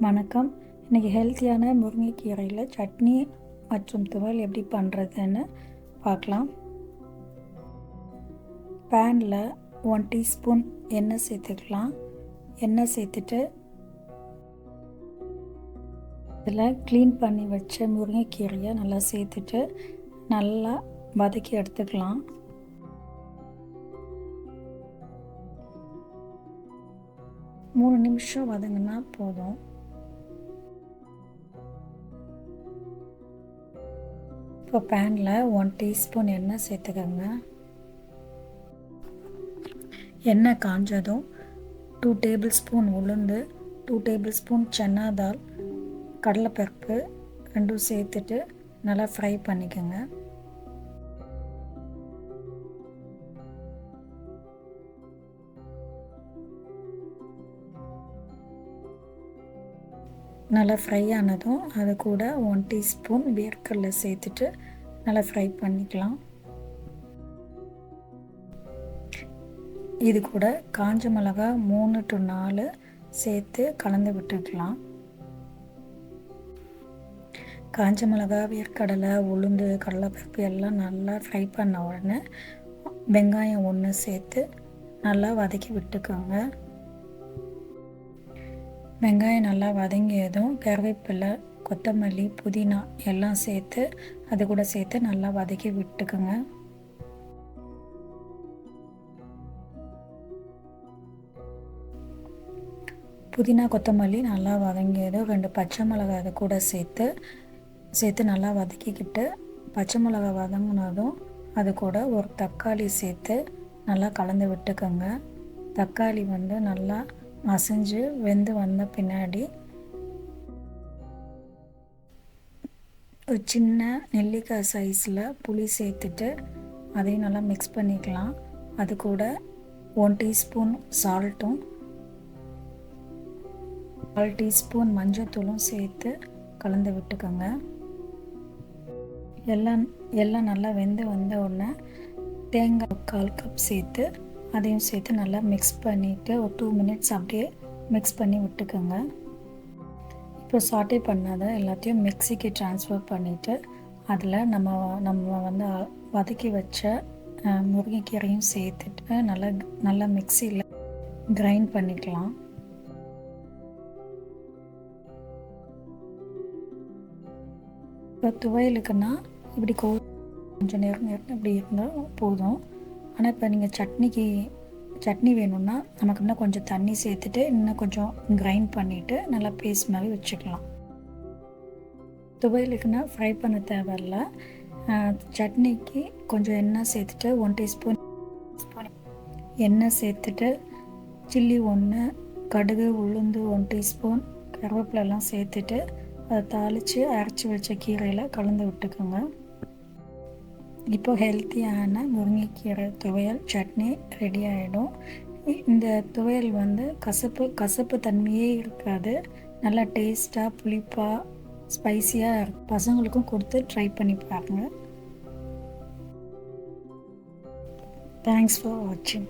வணக்கம். இன்றைக்கி ஹெல்த்தியான முருங்கைக்கீரையில் சட்னி மற்றும் துவையல் எப்படி பண்ணுறதுன்னு பார்க்கலாம். பேனில் 1 டீஸ்பூன் எண்ணெய் சேர்த்துக்கலாம். எண்ணெய் சேர்த்துட்டு இதில் க்ளீன் பண்ணி வச்ச முருங்கைக்கீரையை நல்லா சேர்த்துட்டு நல்லா வதக்கி எடுத்துக்கலாம். மூணு நிமிஷம் வதங்கினா போதும். இப்போ பேனில் 1 டீஸ்பூன் எண்ணெய் சேர்த்துக்கோங்க. எண்ணெய் காஞ்சதும் 2 டேபிள் ஸ்பூன் உளுந்து, 2 டேபிள் ஸ்பூன் சன்னா தால், கடலைப்பருப்பு ரெண்டும் சேர்த்துட்டு நல்லா ஃப்ரை பண்ணிக்கோங்க. நல்லா ஃப்ரை ஆனதும் அது கூட 1 டீஸ்பூன் வேர்க்கடலை சேர்த்துட்டு நல்லா ஃப்ரை பண்ணிக்கலாம். இது கூட காஞ்ச மிளகாய் 3 to 4 சேர்த்து கலந்து விட்டுக்கலாம். காஞ்ச மிளகாய், வேர்க்கடலை, உளுந்து, கடலைப்பருப்பு எல்லாம் நல்லா ஃப்ரை பண்ண உடனே வெங்காயம் 1 சேர்த்து நல்லா வதக்கி விட்டுக்கோங்க. வெங்காயம் நல்லா வதங்கியதும் கருவேப்பிலை, கொத்தமல்லி, புதினா எல்லாம் சேர்த்து அது கூட சேர்த்து நல்லா வதக்கி விட்டுக்குங்க. புதினா, கொத்தமல்லி நல்லா வதங்கியதும் 2 பச்சை மிளகாய் அது கூட சேர்த்து நல்லா வதக்கிக்கிட்டு, பச்சை மிளகாய் வதங்கினதும் அது கூட ஒரு தக்காளி சேர்த்து நல்லா கலந்து விட்டுக்கோங்க. தக்காளி நல்லா மசிஞ்சு வெந்து வந்த பின்னாடி ஒரு சின்ன நெல்லிக்காய் சைஸில் புளி சேர்த்துட்டு அதையும் நல்லா மிக்ஸ் பண்ணிக்கலாம். அது கூட 1 டீஸ்பூன் சால்ட்டும் 1/4 டீஸ்பூன் மஞ்சத்தூளும் சேர்த்து கலந்து விட்டுக்கோங்க. எல்லாம் நல்லா வெந்து வந்த உடனே தேங்காய் 1/4 கப் சேர்த்து அதையும் சேர்த்து நல்லா மிக்ஸ் பண்ணிவிட்டு ஒரு 2 மினிட்ஸ் அப்படியே மிக்ஸ் பண்ணி விட்டுக்கோங்க. இப்போ சாட்டே பண்ணாத எல்லாத்தையும் மிக்ஸிக்கு ட்ரான்ஸ்ஃபர் பண்ணிவிட்டு அதில் நம்ம வதக்கி வச்ச முருங்கைக்கீரையும் சேர்த்துட்டு நல்லா மிக்ஸியில் கிரைண்ட் பண்ணிக்கலாம். இப்போ துவையலுக்குன்னா இப்படி கொஞ்சம் நேரம் இப்படி இருந்தால் போதும். ஆனால் இப்போ நீங்கள் சட்னி வேணும்னா நமக்கு இன்னும் கொஞ்சம் தண்ணி சேர்த்துட்டு இன்னும் கொஞ்சம் கிரைண்ட் பண்ணிவிட்டு நல்லா பேஸ்ட் மாதிரி வச்சுக்கலாம். துவையலுக்குன்னா ஃப்ரை பண்ண தேவையில்ல. சட்னிக்கு கொஞ்சம் எண்ணெய் சேர்த்துட்டு 1 டீஸ்பூன் எண்ணெய் சேர்த்துட்டு சில்லி 1, கடுகு, உளுந்து 1 டீஸ்பூன், கருவேப்பிலெல்லாம் சேர்த்துட்டு அதை தாளித்து அரைச்சி வச்ச கீரையில் கலந்து விட்டுக்கோங்க. இப்போ ஹெல்த்தியான முருங்கைக்கீரை துவையல் சட்னி ரெடி ஆகிடும். இந்த துவையல் கசப்பு தன்மையே இருக்காது. நல்லா டேஸ்ட்டாக, புளிப்பாக, ஸ்பைஸியாக இருக்கும். பசங்களுக்கும் கொடுத்து ட்ரை பண்ணி பாருங்கள். தேங்க்ஸ் ஃபார் வாட்சிங்.